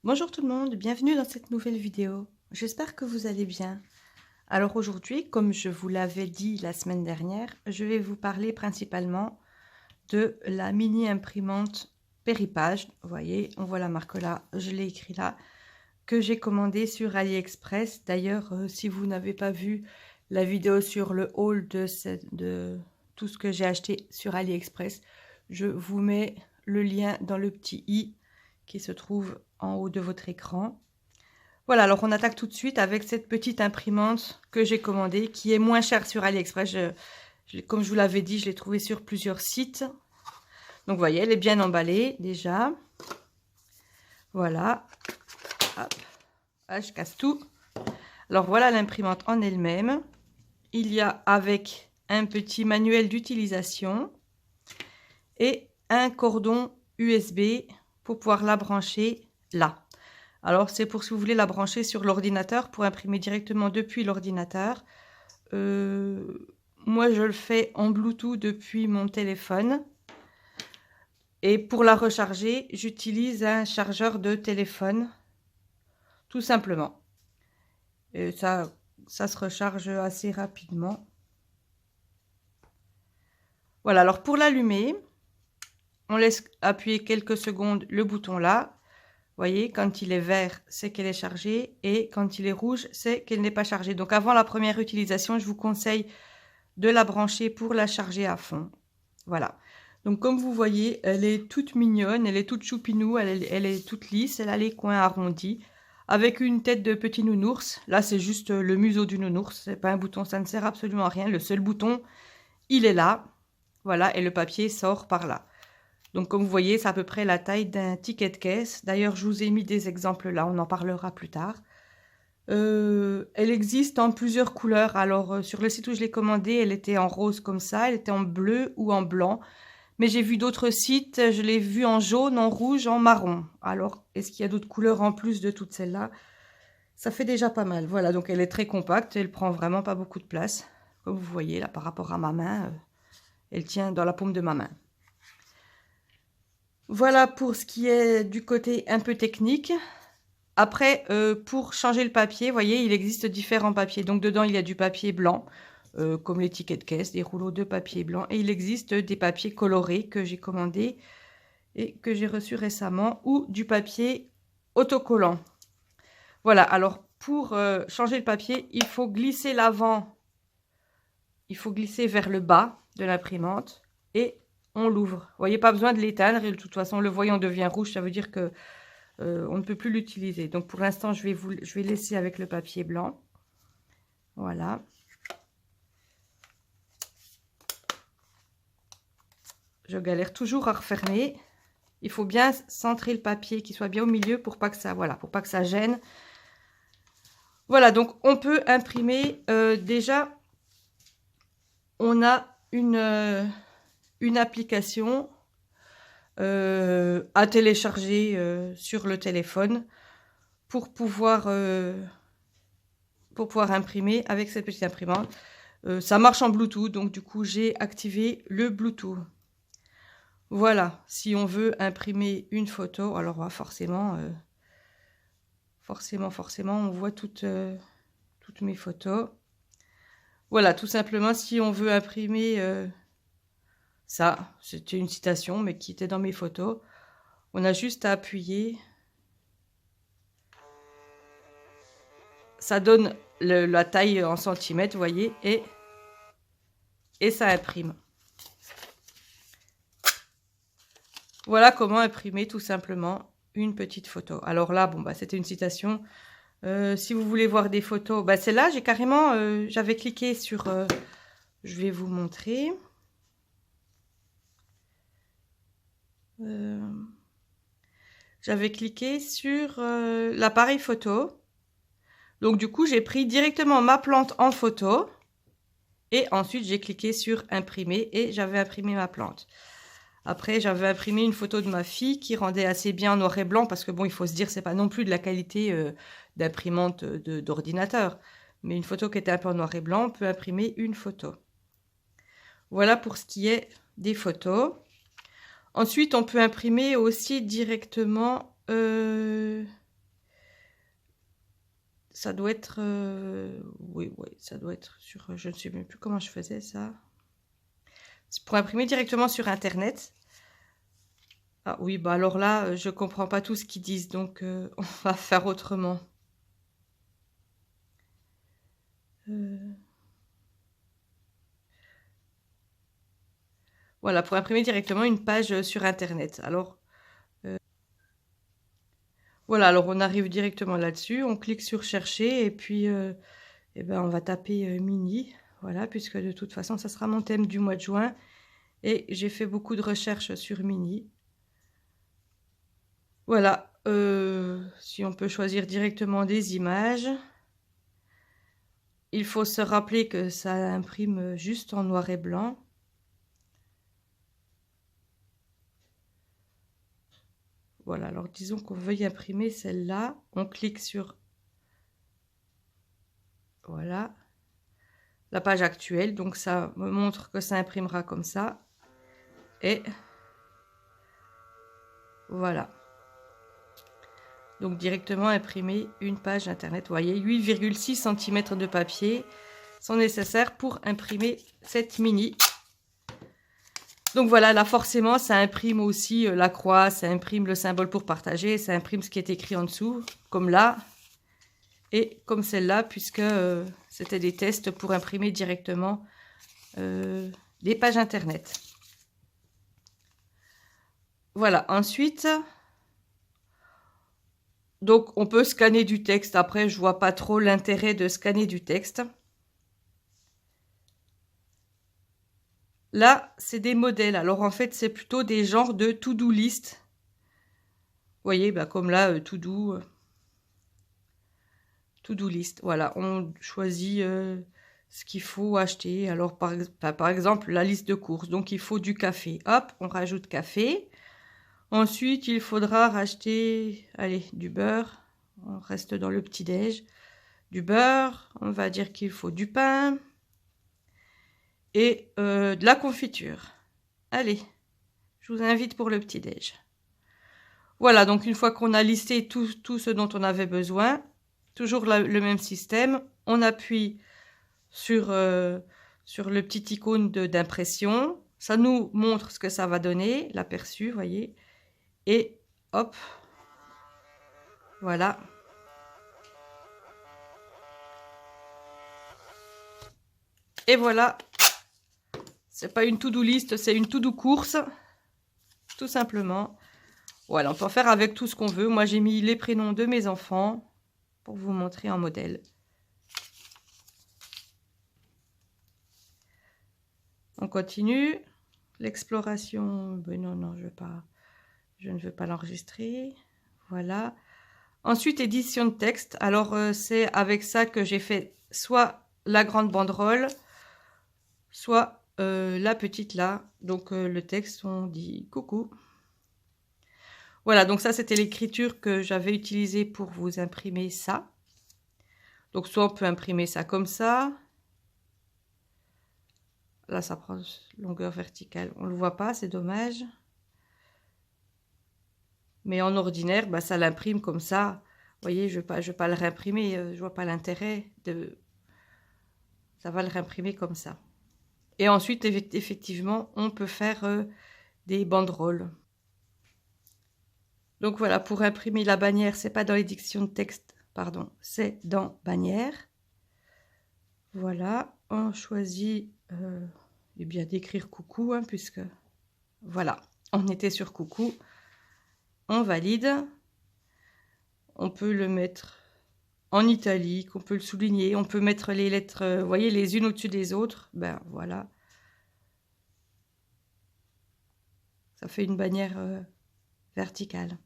Bonjour tout le monde, bienvenue dans cette nouvelle vidéo. J'espère que vous allez bien. Alors aujourd'hui, comme je vous l'avais dit la semaine dernière, je vais vous parler principalement de la mini imprimante Péripage. Vous voyez, on voit la marque là, je l'ai écrit là, que j'ai commandé sur AliExpress. D'ailleurs, si vous n'avez pas vu la vidéo sur le haul de tout ce que j'ai acheté sur AliExpress, je vous mets le lien dans le petit i qui se trouve en haut de votre écran. Voilà, alors on attaque tout de suite avec cette petite imprimante que j'ai commandée, qui est moins chère sur AliExpress. Comme je vous l'avais dit, je l'ai trouvée sur plusieurs sites. Donc vous voyez, elle est bien emballée déjà. Voilà. Hop. Ah, je casse tout. Alors voilà l'imprimante en elle-même. Il y a avec un petit manuel d'utilisation et un cordon USB pour pouvoir la brancher là. Alors c'est pour si vous voulez la brancher sur l'ordinateur pour imprimer directement depuis l'ordinateur. Moi je le fais en Bluetooth depuis mon téléphone. Et pour la recharger, j'utilise un chargeur de téléphone. Tout simplement. Et ça se recharge assez rapidement. Voilà, alors pour l'allumer, on laisse appuyer quelques secondes le bouton là. Vous voyez, quand il est vert, c'est qu'elle est chargée. Et quand il est rouge, c'est qu'elle n'est pas chargée. Donc avant la première utilisation, je vous conseille de la brancher pour la charger à fond. Voilà. Donc comme vous voyez, elle est toute mignonne, elle est toute choupinou, elle est toute lisse, elle a les coins arrondis. Avec une tête de petit nounours. Là, c'est juste le museau du nounours. C'est pas un bouton, ça ne sert absolument à rien. Le seul bouton, il est là. Voilà, et le papier sort par là. Donc, comme vous voyez, c'est à peu près la taille d'un ticket de caisse. D'ailleurs, je vous ai mis des exemples là, on en parlera plus tard. Elle existe en plusieurs couleurs. Alors, sur le site où je l'ai commandée, elle était en rose comme ça, elle était en bleu ou en blanc. Mais j'ai vu d'autres sites, je l'ai vue en jaune, en rouge, en marron. Alors, est-ce qu'il y a d'autres couleurs en plus de toutes celles-là? Ça fait déjà pas mal. Voilà, donc elle est très compacte, elle prend vraiment pas beaucoup de place. Comme vous voyez là, par rapport à ma main, elle tient dans la paume de ma main. Voilà pour ce qui est du côté un peu technique. Après, pour changer le papier, vous voyez, il existe différents papiers. Donc dedans, il y a du papier blanc, comme les tickets de caisse, des rouleaux de papier blanc. Et il existe des papiers colorés que j'ai commandés et que j'ai reçus récemment, ou du papier autocollant. Voilà, alors pour changer le papier, il faut glisser l'avant, il faut glisser vers le bas de l'imprimante et on l'ouvre. Vous voyez, pas besoin de l'éteindre, et de toute façon le voyant devient rouge, ça veut dire que on ne peut plus l'utiliser. Donc pour l'instant, je vais laisser avec le papier blanc. Voilà. Je galère toujours à refermer. Il faut bien centrer le papier, qu'il soit bien au milieu pour pas que ça, voilà, pour pas que ça gêne. Voilà, donc on peut imprimer. Déjà, on a une application à télécharger sur le téléphone pour pouvoir imprimer avec cette petite imprimante. Ça marche en Bluetooth, donc du coup j'ai activé le Bluetooth. Voilà, si on veut imprimer une photo, alors forcément, on voit toutes mes photos. Voilà, tout simplement, si on veut imprimer ça, c'était une citation, mais qui était dans mes photos. On a juste à appuyer. Ça donne la taille en centimètres, vous voyez, et ça imprime. Voilà comment imprimer tout simplement une petite photo. Alors là, bon, bah, c'était une citation. Si vous voulez voir des photos, bah, celle-là, j'ai carrément, j'avais cliqué sur, je vais vous montrer. J'avais cliqué sur l'appareil photo. Donc du coup, j'ai pris directement ma plante en photo. Et ensuite, j'ai cliqué sur imprimer et j'avais imprimé ma plante. Après, j'avais imprimé une photo de ma fille qui rendait assez bien en noir et blanc parce que bon, il faut se dire, c'est pas non plus de la qualité d'imprimante d'ordinateur. Mais une photo qui était un peu en noir et blanc, on peut imprimer une photo. Voilà pour ce qui est des photos. Ensuite, on peut imprimer aussi directement... ça doit être... oui, ça doit être sur... Je ne sais même plus comment je faisais ça. C'est pour imprimer directement sur Internet. Ah oui, bah alors là, je comprends pas tout ce qu'ils disent, donc on va faire autrement. Voilà, pour imprimer directement une page sur Internet. Alors, voilà, alors on arrive directement là-dessus, on clique sur chercher et puis eh ben, on va taper mini. Voilà, puisque de toute façon, ça sera mon thème du mois de juin. Et j'ai fait beaucoup de recherches sur mini. Voilà, si on peut choisir directement des images. Il faut se rappeler que ça imprime juste en noir et blanc. Voilà, alors disons qu'on veuille imprimer celle-là. On clique sur... Voilà. La page actuelle. Donc ça me montre que ça imprimera comme ça. Et voilà. Donc directement imprimer une page internet. Vous voyez, 8,6 cm de papier sont nécessaires pour imprimer cette mini. Donc voilà, là forcément ça imprime aussi la croix, ça imprime le symbole pour partager, ça imprime ce qui est écrit en dessous, comme là, et comme celle-là, puisque c'était des tests pour imprimer directement des pages internet. Voilà, ensuite... Donc, on peut scanner du texte. Après, je vois pas trop l'intérêt de scanner du texte. Là, c'est des modèles. Alors, en fait, c'est plutôt des genres de to-do list. Vous voyez, bah, comme là, to-do list. Voilà, on choisit ce qu'il faut acheter. Alors, par exemple, la liste de courses. Donc, il faut du café. Hop, on rajoute café. Ensuite, il faudra racheter, allez, du beurre. On reste dans le petit-déj. Du beurre, on va dire qu'il faut du pain et de la confiture. Allez, je vous invite pour le petit-déj. Voilà, donc une fois qu'on a listé tout ce dont on avait besoin, toujours le même système, on appuie sur le petit icône d'impression. Ça nous montre ce que ça va donner, l'aperçu, voyez. Et hop, voilà. Et voilà, c'est pas une to-do list, c'est une to-do course, tout simplement. Voilà, on peut en faire avec tout ce qu'on veut. Moi, j'ai mis les prénoms de mes enfants pour vous montrer en modèle. On continue. L'exploration, ben non, je ne veux pas l'enregistrer. Voilà. Ensuite, édition de texte. Alors, c'est avec ça que j'ai fait soit la grande banderole, soit la petite là. Donc, le texte, on dit coucou. Voilà, donc ça, c'était l'écriture que j'avais utilisée pour vous imprimer ça. Donc, soit on peut imprimer ça comme ça. Là, ça prend longueur verticale. On ne le voit pas, c'est dommage. Mais en ordinaire, bah, ça l'imprime comme ça. Vous voyez, je ne vais pas le réimprimer. Je ne vois pas l'intérêt de... Ça va le réimprimer comme ça. Et ensuite, effectivement, on peut faire des banderoles. Donc voilà, pour imprimer la bannière, c'est pas dans l'édition de texte, pardon, c'est dans bannière. Voilà, on choisit eh bien d'écrire coucou, hein, puisque voilà, on était sur coucou. On valide. On peut le mettre en italique, on peut le souligner, on peut mettre les lettres, vous voyez, les unes au-dessus des autres. Ben voilà. Ça fait une bannière verticale.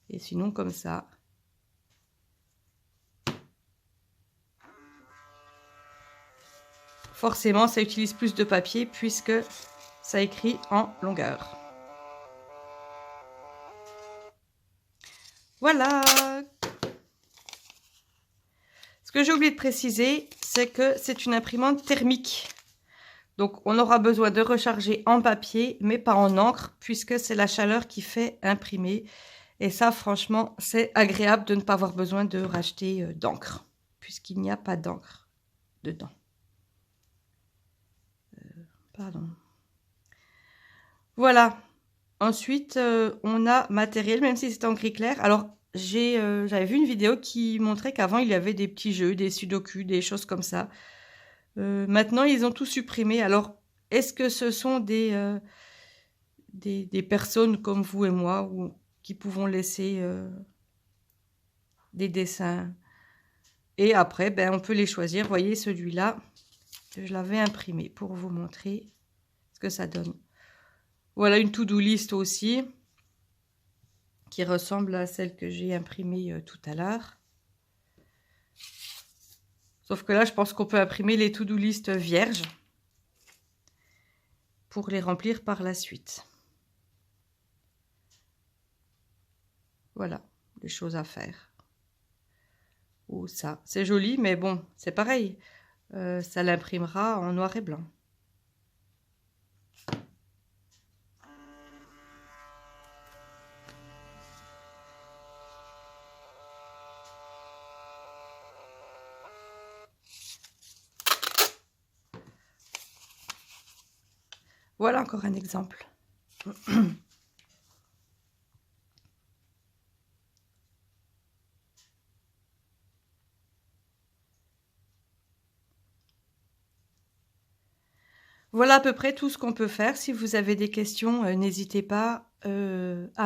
Et sinon, comme ça. Forcément, ça utilise plus de papier puisque ça écrit en longueur. Voilà. Ce que j'ai oublié de préciser, c'est que c'est une imprimante thermique. Donc, on aura besoin de recharger en papier, mais pas en encre, puisque c'est la chaleur qui fait imprimer. Et ça, franchement, c'est agréable de ne pas avoir besoin de racheter d'encre, puisqu'il n'y a pas d'encre dedans. Pardon. Voilà. Ensuite, on a matériel, même si c'est en gris clair. Alors, j'avais vu une vidéo qui montrait qu'avant, il y avait des petits jeux, des sudoku, des choses comme ça. Maintenant, ils ont tout supprimé. Alors, est-ce que ce sont des personnes comme vous et moi qui pouvons laisser des dessins? Et après, ben, on peut les choisir. Vous voyez, celui-là, je l'avais imprimé pour vous montrer ce que ça donne. Voilà une to-do list aussi, qui ressemble à celle que j'ai imprimée tout à l'heure. Sauf que là, je pense qu'on peut imprimer les to-do list vierges pour les remplir par la suite. Voilà, les choses à faire. Ou ça, c'est joli, mais bon, c'est pareil. Ça l'imprimera en noir et blanc. Voilà encore un exemple. Voilà à peu près tout ce qu'on peut faire. Si vous avez des questions, n'hésitez pas à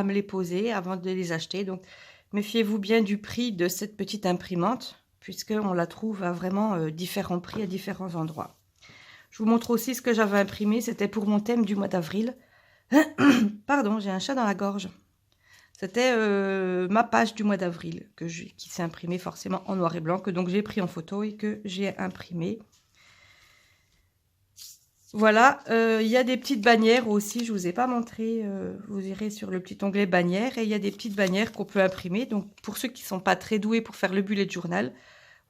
me les poser avant de les acheter. Donc, méfiez-vous bien du prix de cette petite imprimante, puisqu'on la trouve à vraiment différents prix à différents endroits. Je vous montre aussi ce que j'avais imprimé. C'était pour mon thème du mois d'avril. Pardon, j'ai un chat dans la gorge. C'était ma page du mois d'avril qui s'est imprimée forcément en noir et blanc, que donc j'ai pris en photo et que j'ai imprimé. Voilà, il y a des petites bannières aussi, je ne vous ai pas montré, vous irez sur le petit onglet bannières et il y a des petites bannières qu'on peut imprimer. Donc pour ceux qui ne sont pas très doués pour faire le bullet journal,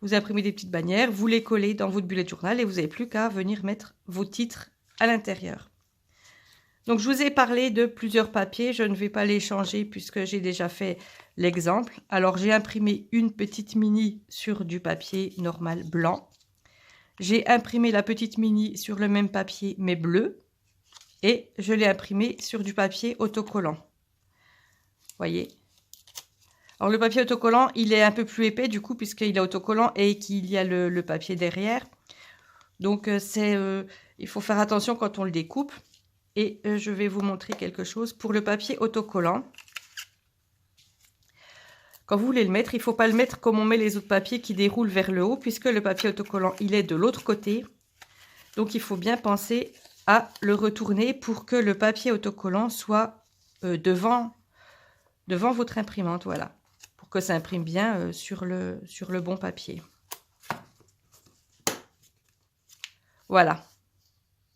vous imprimez des petites bannières, vous les collez dans votre bullet journal et vous n'avez plus qu'à venir mettre vos titres à l'intérieur. Donc je vous ai parlé de plusieurs papiers, je ne vais pas les changer puisque j'ai déjà fait l'exemple. Alors j'ai imprimé une petite mini sur du papier normal blanc. J'ai imprimé la petite mini sur le même papier mais bleu et je l'ai imprimé sur du papier autocollant. Voyez. Alors le papier autocollant, il est un peu plus épais du coup puisqu'il est autocollant et qu'il y a le papier derrière. Donc il faut faire attention quand on le découpe. Et je vais vous montrer quelque chose pour le papier autocollant. Quand vous voulez le mettre, il ne faut pas le mettre comme on met les autres papiers qui déroulent vers le haut, puisque le papier autocollant, il est de l'autre côté. Donc, il faut bien penser à le retourner pour que le papier autocollant soit devant votre imprimante. Voilà, pour que ça imprime bien sur le bon papier. Voilà,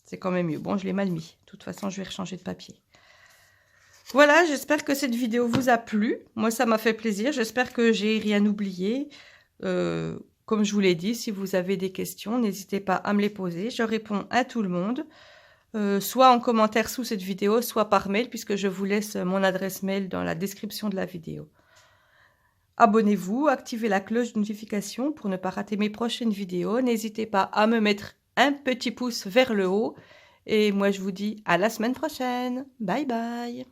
c'est quand même mieux. Bon, je l'ai mal mis. De toute façon, je vais rechanger de papier. Voilà, j'espère que cette vidéo vous a plu. Moi, ça m'a fait plaisir. J'espère que j'ai rien oublié. Comme je vous l'ai dit, si vous avez des questions, n'hésitez pas à me les poser. Je réponds à tout le monde, soit en commentaire sous cette vidéo, soit par mail, puisque je vous laisse mon adresse mail dans la description de la vidéo. Abonnez-vous, activez la cloche de notification pour ne pas rater mes prochaines vidéos. N'hésitez pas à me mettre un petit pouce vers le haut. Et moi, je vous dis à la semaine prochaine. Bye bye.